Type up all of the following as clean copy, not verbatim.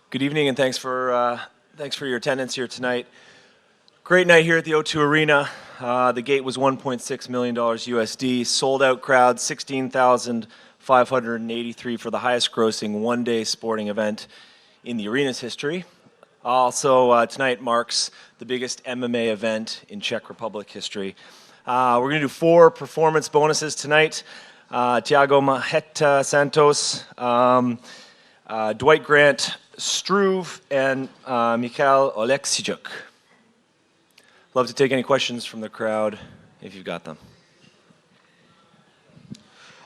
Good evening, and thanks for your attendance here tonight. Great night here at the O2 Arena. The gate was $1.6 million USD. Sold out crowd, 16,583 for the highest grossing one-day sporting event in the arena's history. Also, tonight marks the biggest MMA event in Czech Republic history. We're going to do 4 performance bonuses tonight. Thiago Santos, Dwight Grant, Struve, and Mikhail Oleksichuk. Love to take any questions from the crowd if you've got them.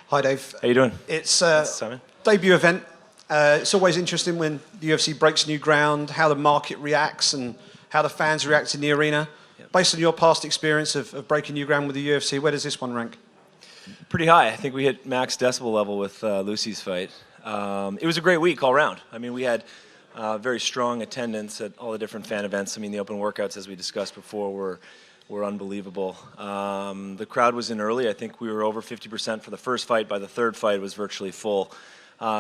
Hi, Dave. How you doing? It's Simon. Debut event. It's always interesting when the UFC breaks new ground, how the market reacts and how the fans react in the arena. Yep. Based on your past experience of breaking new ground with the UFC, where does this one rank? Pretty high. I think we hit max decibel level with Lucy's fight. It was a great week all around. I mean, we had very strong attendance at all the different fan events. I mean, the open workouts, as we discussed before, were unbelievable. The crowd was in early. I think we were over 50% for the first fight. By the third fight, it was virtually full.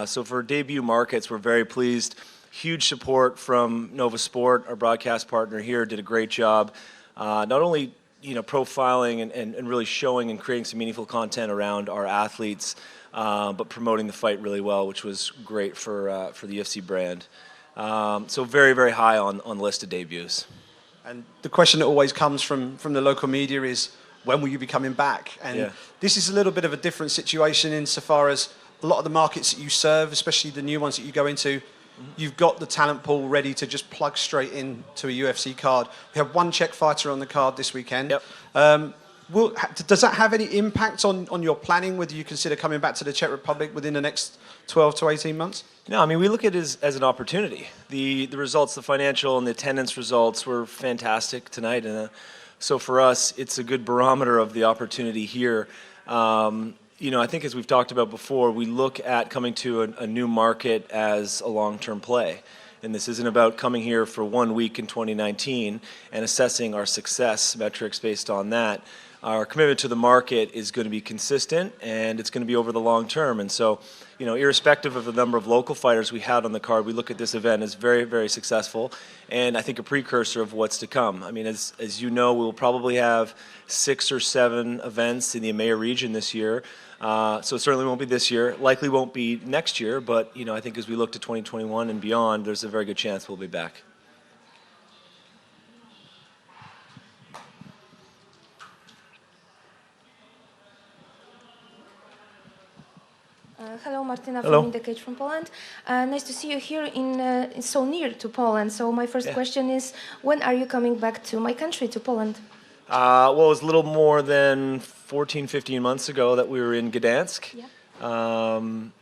So for debut markets, we're very pleased. Huge support from Nova Sport, our broadcast partner here, did a great job. Not only profiling and really showing and creating some meaningful content around our athletes, but promoting the fight really well, which was great for the UFC brand. So very, very high on the list of debuts. And the question that always comes from the local media is, when will you be coming back? And this is a little bit of a different situation insofar as a lot of the markets that you serve, especially the new ones that you go into, you've got the talent pool ready to just plug straight into a UFC card. We have one Czech fighter on the card this weekend. Yep. Does that have any impact on your planning, whether you consider coming back to the Czech Republic within the next 12 to 18 months? No, I mean, we look at it as an opportunity. The results, the financial and the attendance results were fantastic tonight. And so for us, it's a good barometer of the opportunity here. I think as we've talked about before, we look at coming to a new market as a long-term play. And this isn't about coming here for 1 week in 2019 and assessing our success metrics based on that. Our commitment to the market is going to be consistent, and it's going to be over the long term. And so, irrespective of the number of local fighters we had on the card, we look at this event as very, very successful, and I think a precursor of what's to come. I mean, as you know, we'll probably have 6 or 7 events in the EMEA region this year. So it certainly won't be this year, likely won't be next year, but I think as we look to 2021 and beyond, there's a very good chance we'll be back. Hello, Martyna Hello. from In the Cage from Poland. Nice to see you here so near to Poland. So my first question is, when are you coming back to my country, to Poland? Well, it was a little more than 14, 15 months ago that we were in Gdansk. Yeah.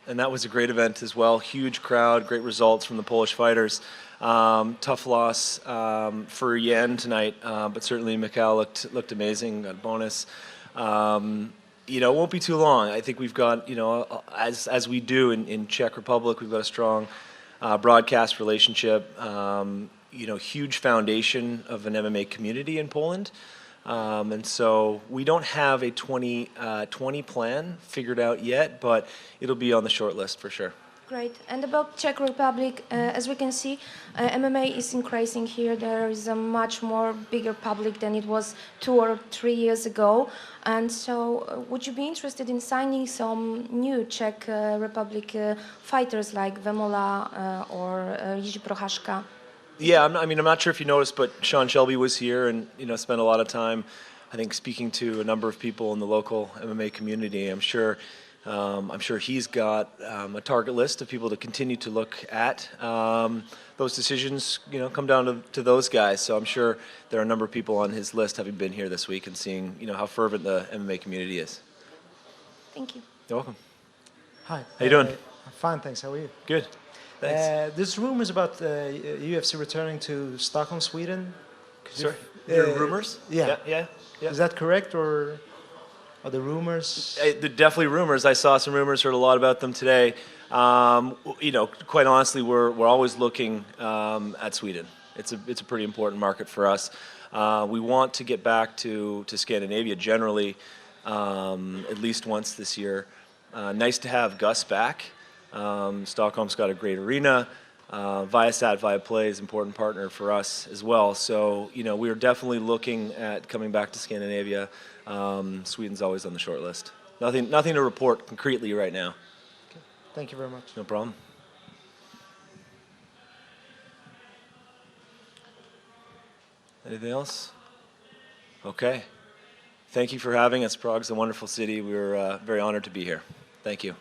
And that was a great event as well. Huge crowd, great results from the Polish fighters. Tough loss for Yen tonight, but certainly Mikhail looked amazing, got a bonus. It won't be too long. I think we've got, as we do in Czech Republic, we've got a strong broadcast relationship, huge foundation of an MMA community in Poland. And so we don't have a 2020 plan figured out yet, but it'll be on the short list for sure. Great. And about Czech Republic, as we can see, MMA is increasing here. There is a much more bigger public than it was 2 or 3 years ago. And so would you be interested in signing some new Czech Republic fighters like Vemola or Jiří Procházka? Yeah, I'm not sure if you noticed, but Sean Shelby was here and spent a lot of time, I think, speaking to a number of people in the local MMA community. I'm sure he's got a target list of people to continue to look at. Those decisions, come down to those guys. So I'm sure there are a number of people on his list having been here this week and seeing, how fervent the MMA community is. Thank you. You're welcome. Hi. How you doing? I'm fine, thanks. How are you? Good. Thanks. There's rumors about UFC returning to Stockholm, Sweden. Sorry? There are rumors? Yeah. Yeah. Is that correct, or are there rumors? They're definitely rumors. I saw some rumors, heard a lot about them today. Quite honestly, we're always looking at Sweden. It's a pretty important market for us. We want to get back to Scandinavia generally, at least once this year. Nice to have Gus back. Stockholm's got a great arena. Viasat, Viaplay is an important partner for us as well. So, you know, we are definitely looking at coming back to Scandinavia. Sweden's always on the short list. Nothing to report concretely right now. Okay. Thank you very much. No problem. Anything else? Okay. Thank you for having us. Prague's a wonderful city. We were very honored to be here. Thank you.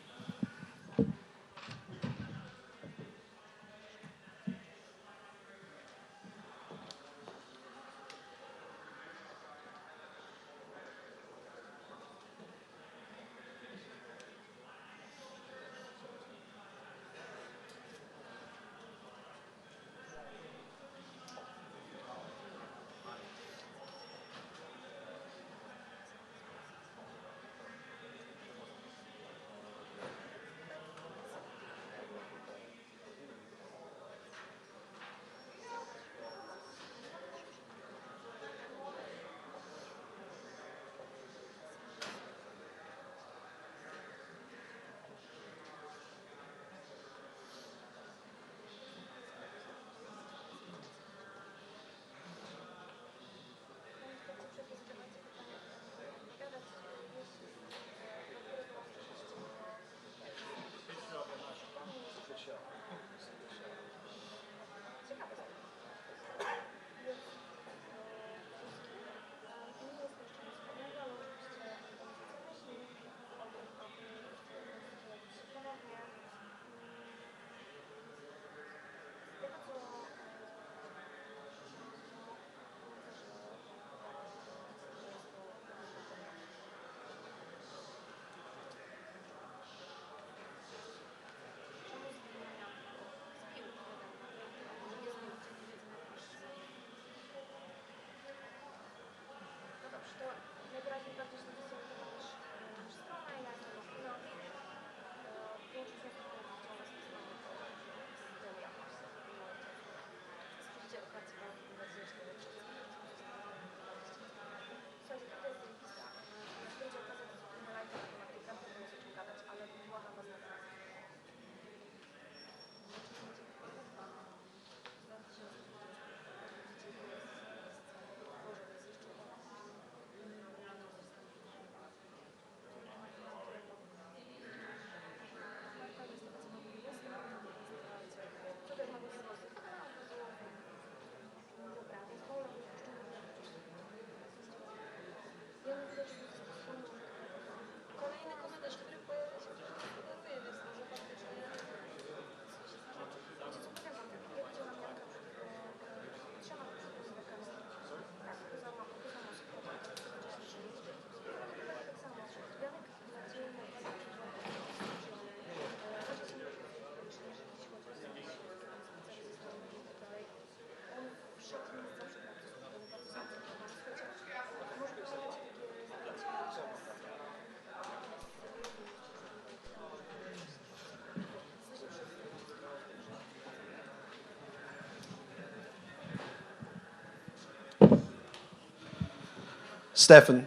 Stefan,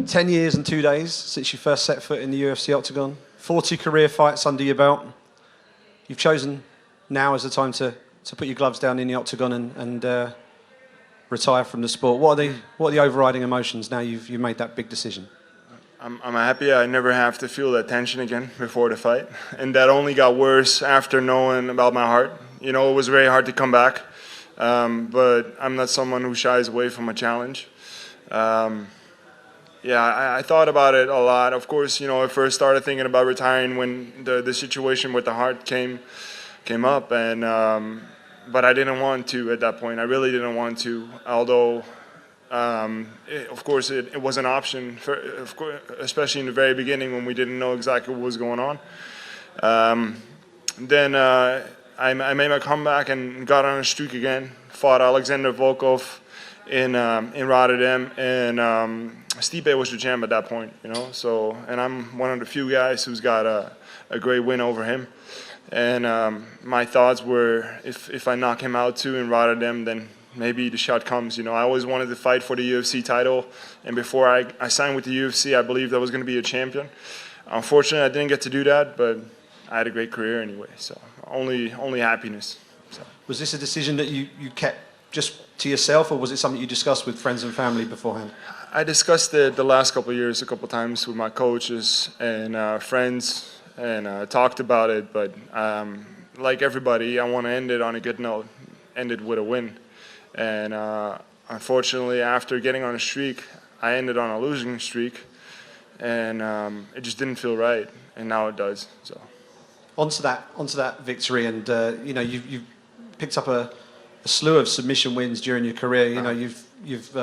10 years and 2 days since you first set foot in the UFC octagon, 40 career fights under your belt. You've chosen now as the time to put your gloves down in the octagon and retire from the sport. What are the overriding emotions now you've made that big decision? I'm happy I never have to feel that tension again before the fight. And that only got worse after knowing about my heart. You know, it was very hard to come back. But I'm not someone who shies away from a challenge. I thought about it a lot. Of course, you know, I first started thinking about retiring when the situation with the heart came up, and but I didn't want to at that point. I really didn't want to, although of course it was an option, especially in the very beginning when we didn't know exactly what was going on. Then I made my comeback and got on a streak again. Fought Alexander Volkov in Rotterdam, and Stipe was the champ at that point, you know. So, and I'm one of the few guys who's got a great win over him. And my thoughts were, if I knock him out too in Rotterdam, then maybe the shot comes. You know, I always wanted to fight for the UFC title, and before I signed with the UFC, I believed I was going to be a champion. Unfortunately, I didn't get to do that, but I had a great career anyway. So only happiness. So. Was this a decision that you kept just to yourself, or was it something you discussed with friends and family beforehand? I discussed it the last couple of years a couple of times with my coaches and friends, and talked about it. But like everybody, I want to end it on a good note, end it with a win. And unfortunately, after getting on a streak, I ended on a losing streak, and it just didn't feel right. And now it does. So. Onto that victory, and you've picked up a slew of submission wins during your career. You know, you've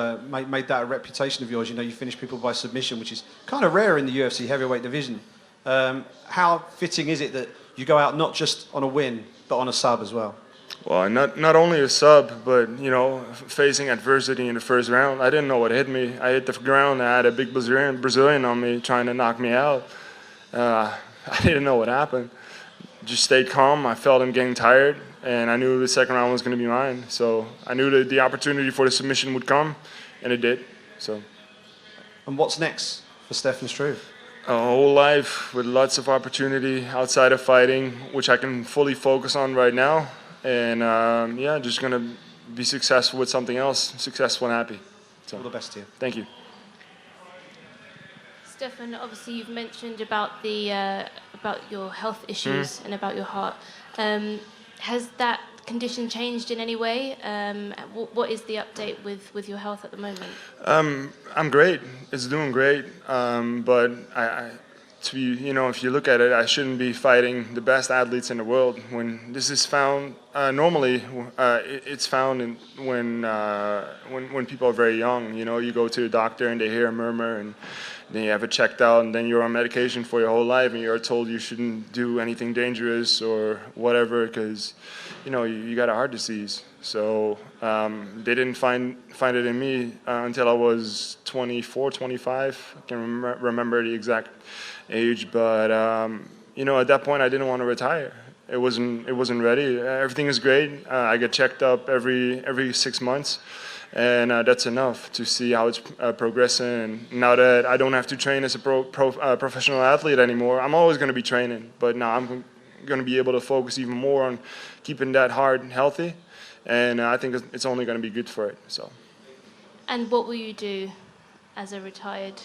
made that a reputation of yours. You know, you finish people by submission, which is kind of rare in the UFC heavyweight division. How fitting is it that you go out not just on a win, but on a sub as well? Well, not only a sub, but facing adversity in the first round. I didn't know what hit me. I hit the ground. I had a big Brazilian on me trying to knock me out. I didn't know what happened. Just stayed calm. I felt him getting tired, and I knew the second round was going to be mine. So I knew that the opportunity for the submission would come, and it did. So. And what's next for Stefan Struve? A whole life with lots of opportunity outside of fighting, which I can fully focus on right now. And just going to be successful with something else, successful and happy. So, all the best to you. Thank you. Stefan, obviously you've mentioned about about your health issues and about your heart. Has that condition changed in any way? What is the update with your health at the moment? I'm great. It's doing great. But if you look at it, I shouldn't be fighting the best athletes in the world. When this is found, normally it's found when people are very young. You know, you go to a doctor and they hear a murmur, and then you have it checked out, and then you're on medication for your whole life, and you're told you shouldn't do anything dangerous or whatever because, you got a heart disease. So they didn't find it in me until I was 24, 25. I can't remember the exact age, but at that point I didn't want to retire. It wasn't ready. Everything is great. I get checked up every 6 months, and that's enough to see how it's progressing. And now that I don't have to train as a professional athlete anymore, I'm always going to be training, but now I'm going to be able to focus even more on keeping that heart healthy, and I think it's only going to be good for it. So. And what will you do as a retired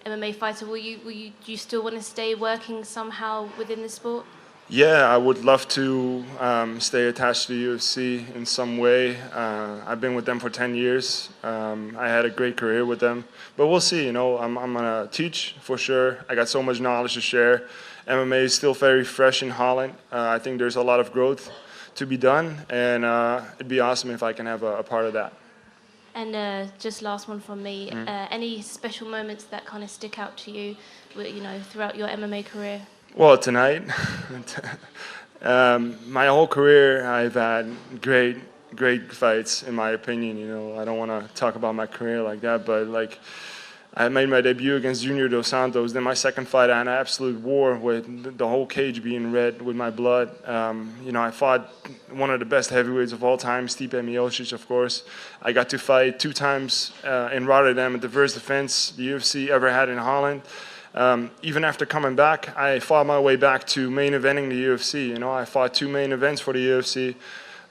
MMA fighter? Do you still want to stay working somehow within the sport? Yeah, I would love to stay attached to the UFC in some way. I've been with them for 10 years. I had a great career with them. But we'll see, I'm going to teach for sure. I got so much knowledge to share. MMA is still very fresh in Holland. I think there's a lot of growth to be done, and it'd be awesome if I can have a part of that. And just last one from me, any special moments that kind of stick out to you, throughout your MMA career? Well, tonight, my whole career, I've had great fights, in my opinion. I don't want to talk about my career like that, but I made my debut against Thiago Santos. Then my second fight, I had an absolute war with the whole cage being red with my blood. I fought one of the best heavyweights of all time, Stipe Miocic, of course. I got to fight 2 times in Rotterdam at the first defense the UFC ever had in Holland. Even after coming back, I fought my way back to main eventing the UFC. I fought 2 main events for the UFC.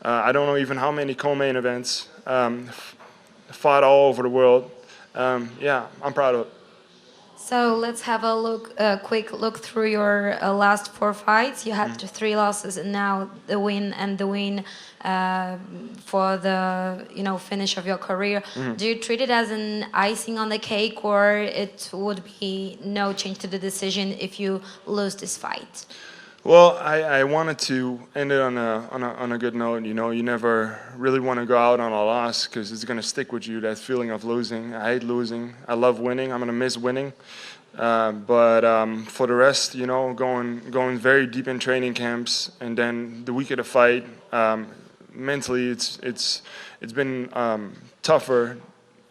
I don't know even how many co-main events. Fought all over the world. I'm proud of it. So let's have a quick look through your last 4 fights. You had 3 losses, and now the win for the finish of your career. Do you treat it as an icing on the cake, or it would be no change to the decision if you lose this fight? Well, I wanted to end it on a good note. You never really want to go out on a loss because it's going to stick with you, that feeling of losing. I hate losing. I love winning. I'm going to miss winning. But for the rest, going very deep in training camps, and then the week of the fight, mentally it's been tougher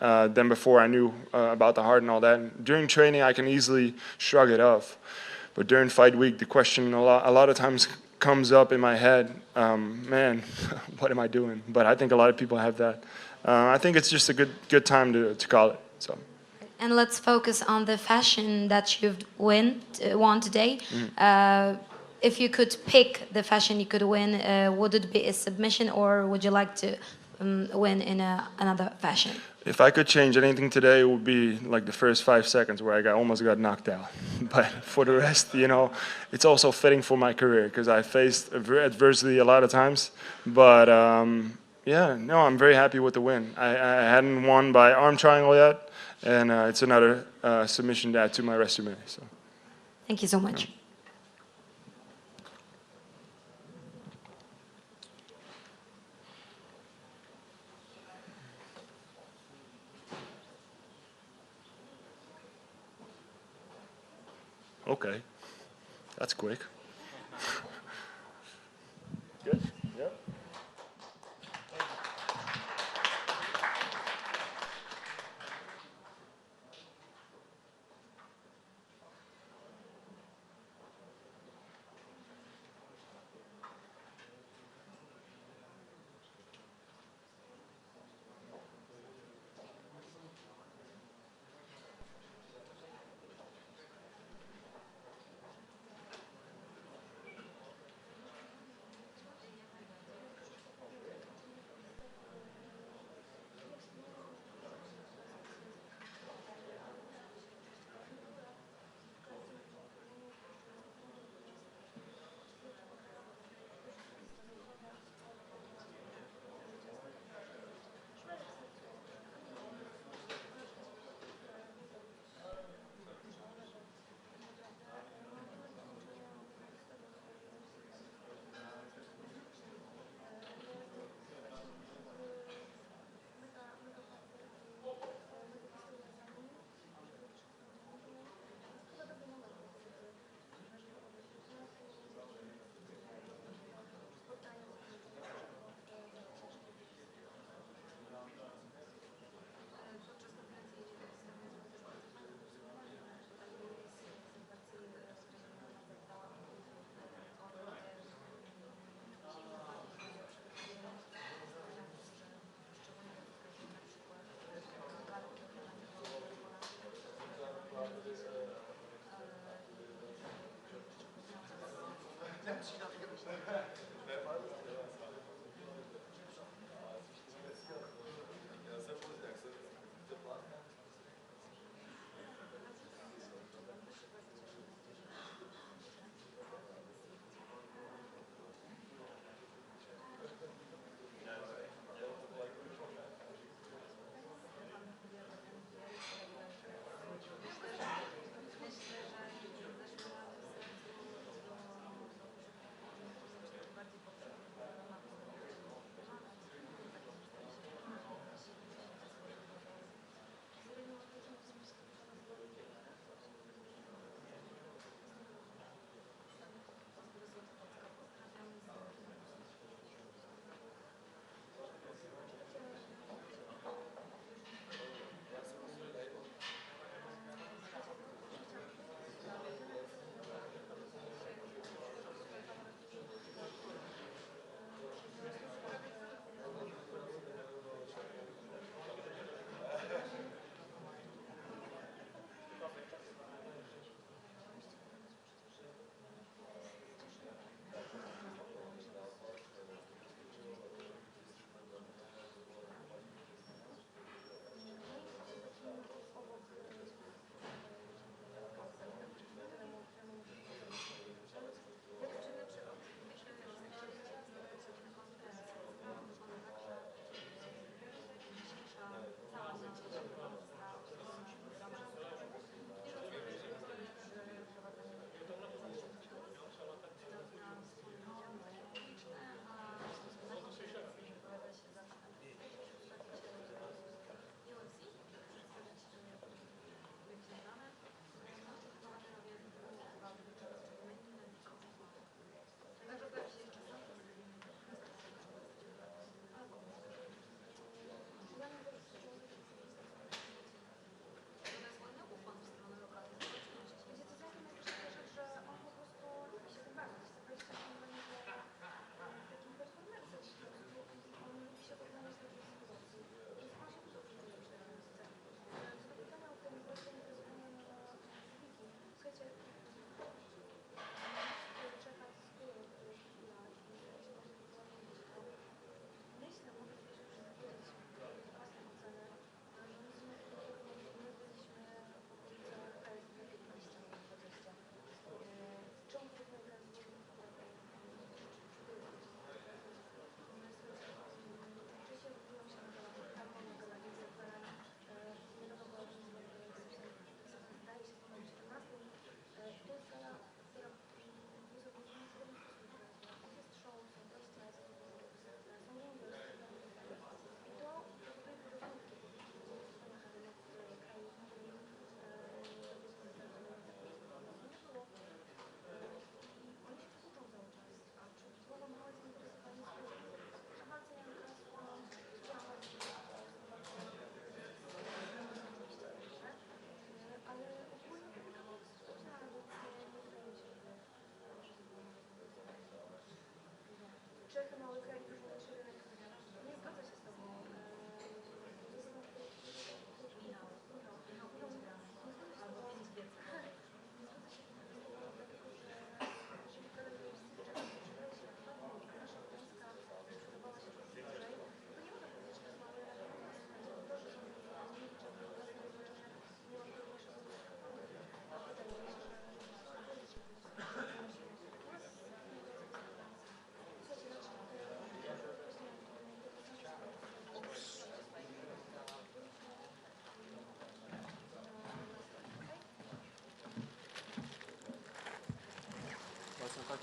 than before. I knew about the heart and all that. During training, I can easily shrug it off. But during fight week, the question a lot of times comes up in my head, man, what am I doing? But I think a lot of people have that. I think it's just a good time to call it. So. And let's focus on the fashion that you've won today. if you could pick the fashion you could win, would it be a submission or would you like to win in another fashion? If I could change anything today, it would be like the first 5 seconds where I almost got knocked out. But for the rest, you know, it's also fitting for my career because I faced adversity a lot of times. But yeah, no, I'm very happy with the win. I hadn't won by arm triangle yet, and it's another submission to add to my resume. So. Thank you so much. Okay, that's quick. Good. Yep.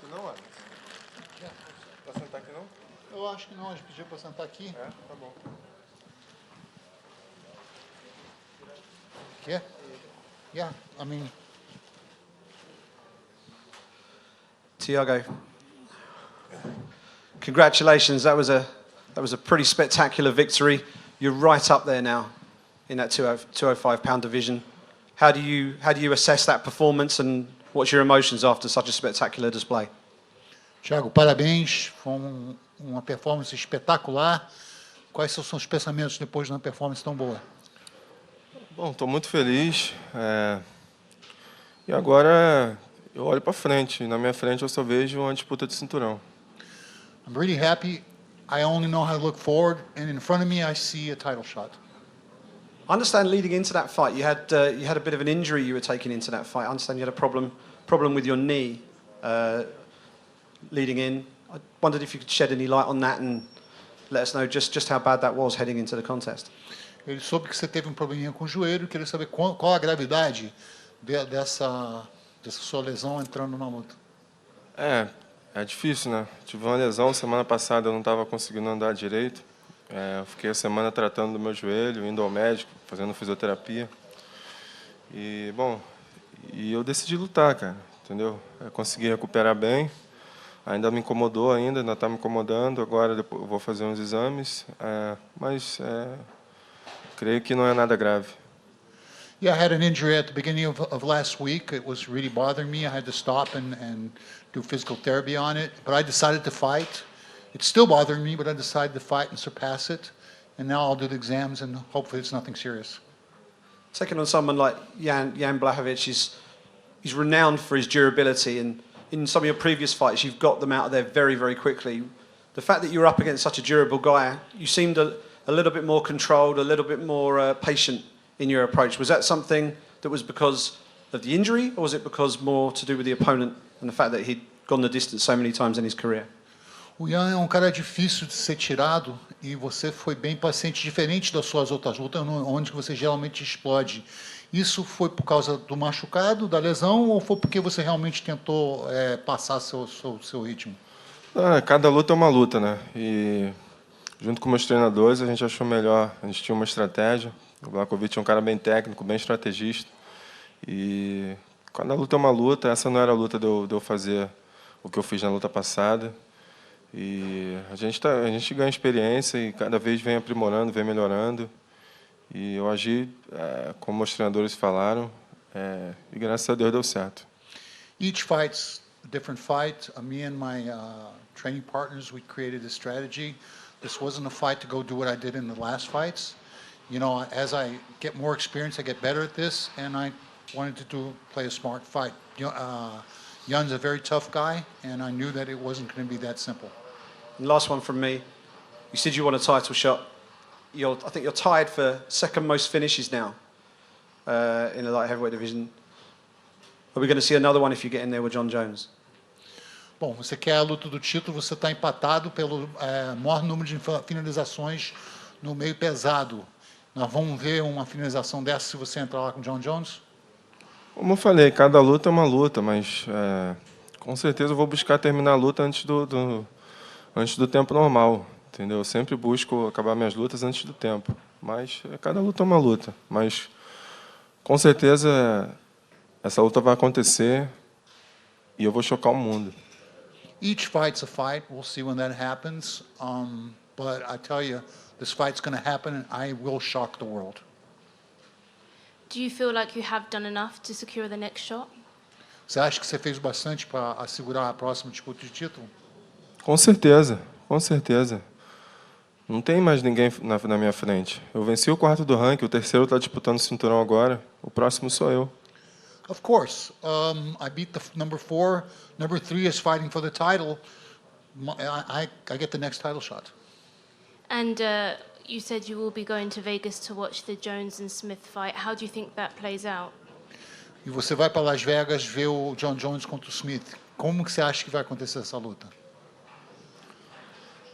aqui não, olha. Pra sentar aqui não? Eu acho que não, a gente pediu para sentar aqui. É, tá bom. Quer? Yeah, I mean, Thiago, congratulations. That was a pretty spectacular victory. You're right up there now in that 205-pound division. How do you assess that performance, and what's your emotions after such a spectacular display? Thiago, parabéns. Foi uma performance espetacular. Quais são os seus pensamentos depois de uma performance tão boa? Bom, estou muito feliz. E agora eu olho para frente. Na minha frente eu só vejo uma disputa de cinturão. I'm really happy. I only know how to look forward, and in front of me I see a title shot. I understand leading into that fight, you had a bit of an injury you were taking into that fight. I understand you had a problem with your knee leading in. I wondered if you could shed any light on that and let us know just how bad that was heading into the contest. Ele soube que você teve um probleminha com o joelho, queria saber qual a gravidade dessa sua lesão entrando na luta. É difícil, né? Tive uma lesão semana passada, eu não estava conseguindo andar direito. Eu fiquei a semana tratando do meu joelho, indo ao médico, fazendo fisioterapia. E, bom, eu decidi lutar, cara, entendeu? Eu consegui recuperar bem. Ainda me incomodou, ainda está me incomodando. Agora depois eu vou fazer uns exames, mas creio que não é nada grave. Yeah, I had an injury at the beginning of last week. It was really bothering me. I had to stop and do physical therapy on it. But I decided to fight. It's still bothering me, but I decided to fight and surpass it. And now I'll do the exams, and hopefully it's nothing serious. Taking on someone like Jan Blachowicz, he's renowned for his durability, and in some of your previous fights, you've got them out of there very, very quickly. The fact that you're up against such a durable guy, you seemed a little bit more controlled, a little bit more patient in your approach. Was that something that was because of the injury, or was it because more to do with the opponent and the fact that he'd gone the distance so many times in his career? O Ian é um cara difícil de ser tirado e você foi bem paciente, diferente das suas outras lutas, onde você geralmente explode. Isso foi por causa do machucado, da lesão, ou foi porque você realmente tentou passar seu ritmo? Cada luta é uma luta, né? E junto com meus treinadores, a gente achou melhor, a gente tinha uma estratégia. O Blachowicz é um cara bem técnico, bem estrategista. E cada luta é uma luta. Essa não era a luta de eu fazer o que eu fiz na luta passada. E a gente ganha experiência e cada vez vem aprimorando, vem melhorando. E eu agi como os treinadores falaram, e graças a Deus deu certo. Each fight's a different fight. Me and my training partners, we created a strategy. This wasn't a fight to go do what I did in the last fights. You know, as I get more experience, I get better at this, and I wanted to play a smart fight. Jan's a very tough guy, and I knew that it wasn't going to be that simple. And last one from me. You said you want a title shot. I think you're tied for second most finishes now in the light heavyweight division. Are we going to see another one if you get in there with John Jones? Bom, você quer a luta do título, você está empatado pelo maior número de finalizações no meio pesado. Nós vamos ver uma finalização dessa se você entrar lá com John Jones? Como eu falei, cada luta é uma luta, mas com certeza eu vou buscar terminar a luta antes do tempo normal, entendeu? Eu sempre busco acabar minhas lutas antes do tempo, mas cada luta é uma luta. Mas com certeza essa luta vai acontecer e eu vou chocar o mundo. Each fight's a fight. We'll see when that happens. But I tell you, this fight's going to happen, and I will shock the world. Do you feel like you have done enough to secure the next shot? Você acha que você fez bastante para assegurar a próxima disputa de título? Com certeza, com certeza. Não tem mais ninguém na minha frente. Eu venci o quarto do ranking, o terceiro está disputando o cinturão agora. O próximo sou eu. Of course. I beat the number 4. Number 3 is fighting for the title. I get the next title shot. And you said you will be going to Vegas to watch the Jones and Smith fight. How do you think that plays out? E você vai para Las Vegas ver o John Jones contra o Smith. Como que você acha que vai acontecer essa luta?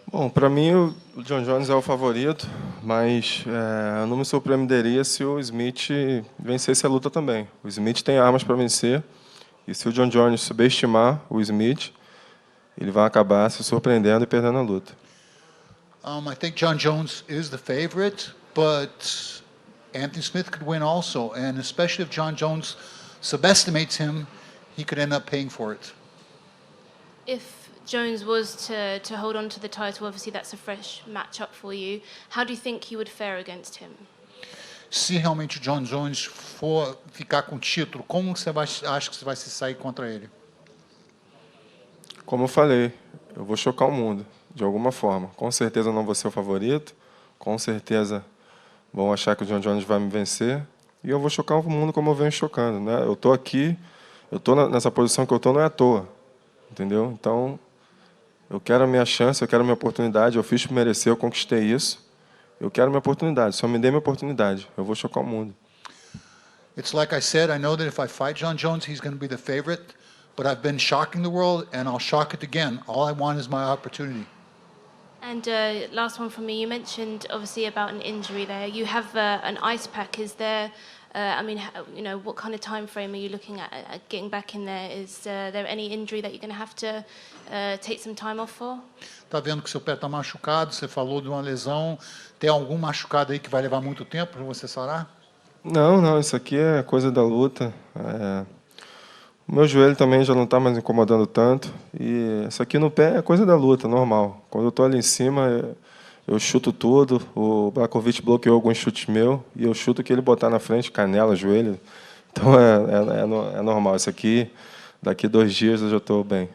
Bom, para mim o John Jones é o favorito, mas eu não me surpreenderia se o Smith vencesse a luta também. O Smith tem armas para vencer, e se o John Jones subestimar o Smith, ele vai acabar se surpreendendo e perdendo a luta. I think John Jones is the favorite, but Anthony Smith could win also, and especially if John Jones subestimates him, he could end up paying for it. If Jones was to hold on to the title, obviously that's a fresh matchup for you. How do you think he would fare against him? Se realmente o John Jones for ficar com o título, como você acha que você vai se sair contra ele? Como eu falei, eu vou chocar o mundo, de alguma forma. Com certeza não vou ser o favorito, com certeza vão achar que o John Jones vai me vencer, e eu vou chocar o mundo como eu venho chocando, né? Eu estou aqui, eu estou nessa posição que eu estou não é à toa, entendeu? Então, eu quero a minha chance, eu quero a minha oportunidade, eu fiz por merecer, eu conquistei isso. Eu quero minha oportunidade, só me dê minha oportunidade. Eu vou chocar o mundo. It's like I said, I know that if I fight John Jones, he's going to be the favorite, but I've been shocking the world, and I'll shock it again. All I want is my opportunity. And last one from me, you mentioned obviously about an injury there. You have an ice pack. Is there, what kind of time frame are you looking at getting back in there? Is there any injury that you're going to have to take some time off for? Tá vendo que seu pé está machucado, você falou de uma lesão. Tem algum machucado aí que vai levar muito tempo para você sarar? Não, isso aqui é coisa da luta. O meu joelho também já não está mais incomodando tanto. E isso aqui no pé é coisa da luta, normal. Quando eu estou ali em cima, eu chuto tudo. O Blachowicz bloqueou alguns chutes meus e eu chuto o que ele botar na frente, canela, joelho. Então é normal. Isso aqui, daqui 2 dias eu já estou bem.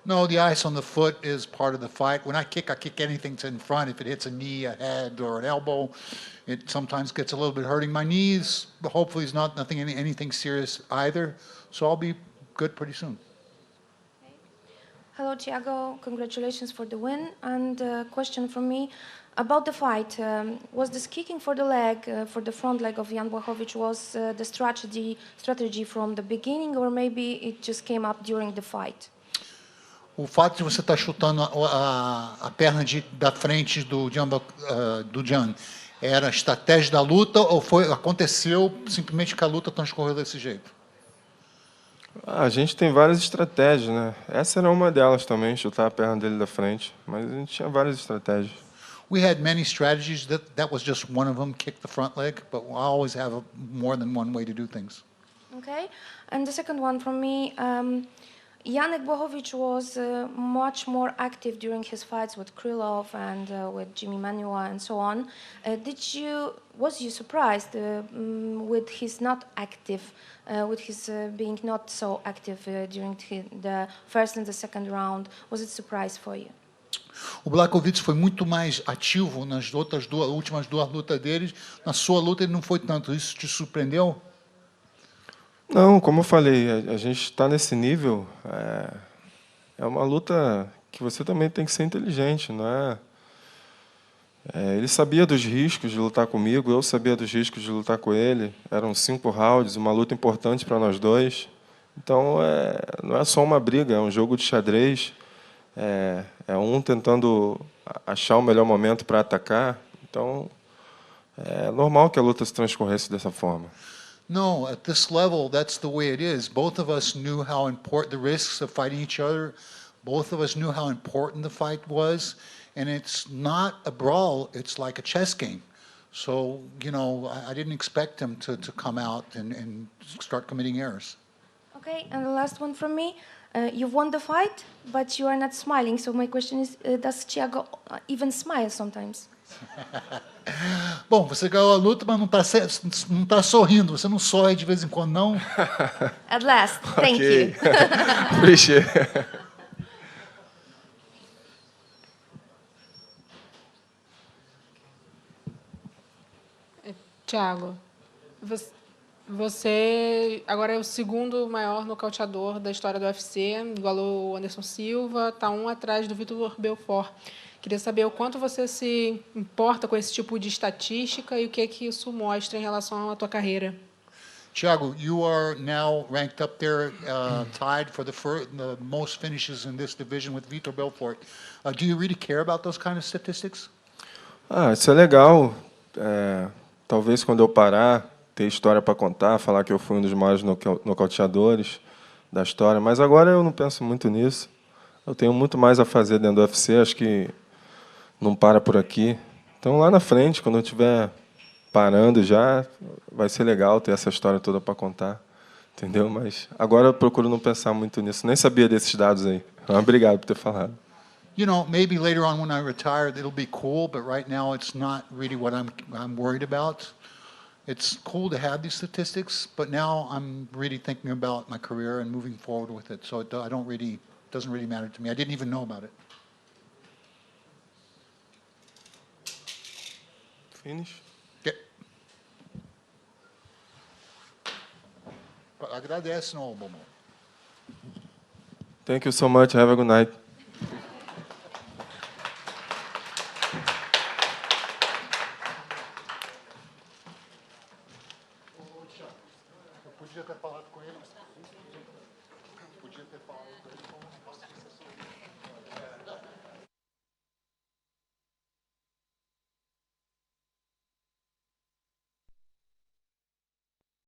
No, the ice on the foot is part of the fight. When I kick anything that's in front. If it hits a knee, a head, or an elbow, it sometimes gets a little bit hurting my knees. But hopefully it's anything serious either. So I'll be good pretty soon. Hello, Thiago. Congratulations for the win. And a question from me about the fight. Was this kicking for the leg, for the front leg of Jan Blachowicz, was the strategy from the beginning, or maybe it just came up during the fight? O fato de você estar chutando a perna da frente do Jan era estratégia da luta ou aconteceu simplesmente que a luta transcorreu desse jeito? A gente tem várias estratégias, né? Essa era uma delas também, chutar a perna dele da frente. Mas a gente tinha várias estratégias. We had many strategies. That was just one of them, kick the front leg. But we always have more than one way to do things. Okay. And the second one from me. Janek Blachowicz was much more active during his fights with Krylov and with Jimmy Manuwa and so on. Was you surprised with his not active, with his being not so active during the first and the second round? Was it a surprise for you? O Blachowicz foi muito mais ativo nas últimas 2 lutas dele. Na sua luta ele não foi tanto. Isso te surpreendeu? Não, como eu falei, a gente está nesse nível, é uma luta que você também tem que ser inteligente, não é? Ele sabia dos riscos de lutar comigo, eu sabia dos riscos de lutar com ele, eram 5 rounds, uma luta importante para nós dois, então não é só uma briga, é um jogo de xadrez, é um tentando achar o melhor momento para atacar, então é normal que a luta se transcorresse dessa forma. No, at this level, that's the way it is. Both of us knew how important the risks of fighting each other. Both of us knew how important the fight was. And it's not a brawl, it's like a chess game. So, I didn't expect him to come out and start committing errors. Okay, and the last one from me. You've won the fight, but you are not smiling. So my question is, does Thiago even smile sometimes? Bom, você ganhou a luta, mas não tá sorrindo. Você não sorri de vez em quando, não? At last, thank you. Appreciate it. Thiago, você agora é o segundo maior nocauteador da história do UFC, igualou o Anderson Silva, está 1 atrás do Vitor Belfort. Queria saber o quanto você se importa com esse tipo de estatística e o que isso mostra em relação à tua carreira. Thiago, you are now ranked up there, tied for the most finishes in this division with Vitor Belfort. Do you really care about those kind of statistics? Isso é legal. Talvez quando eu parar, ter história para contar, falar que eu fui um dos maiores nocauteadores da história. Mas agora eu não penso muito nisso. Eu tenho muito mais a fazer dentro do UFC, acho que não para por aqui. Então, lá na frente, quando eu estiver parando já, vai ser legal ter essa história toda para contar, entendeu? Mas agora eu procuro não pensar muito nisso. Nem sabia desses dados aí. Obrigado por ter falado. You know, maybe later on when I retire, it'll be cool, but right now it's not really what I'm worried about. It's cool to have these statistics, but now I'm really thinking about my career and moving forward with it. So I don't really, doesn't really matter to me. I didn't even know about it. Finish. Yeah. Agradece, não, Bomo. Thank you so much. Have a good night. Eu podia ter falado com ele. Podia ter falado com ele.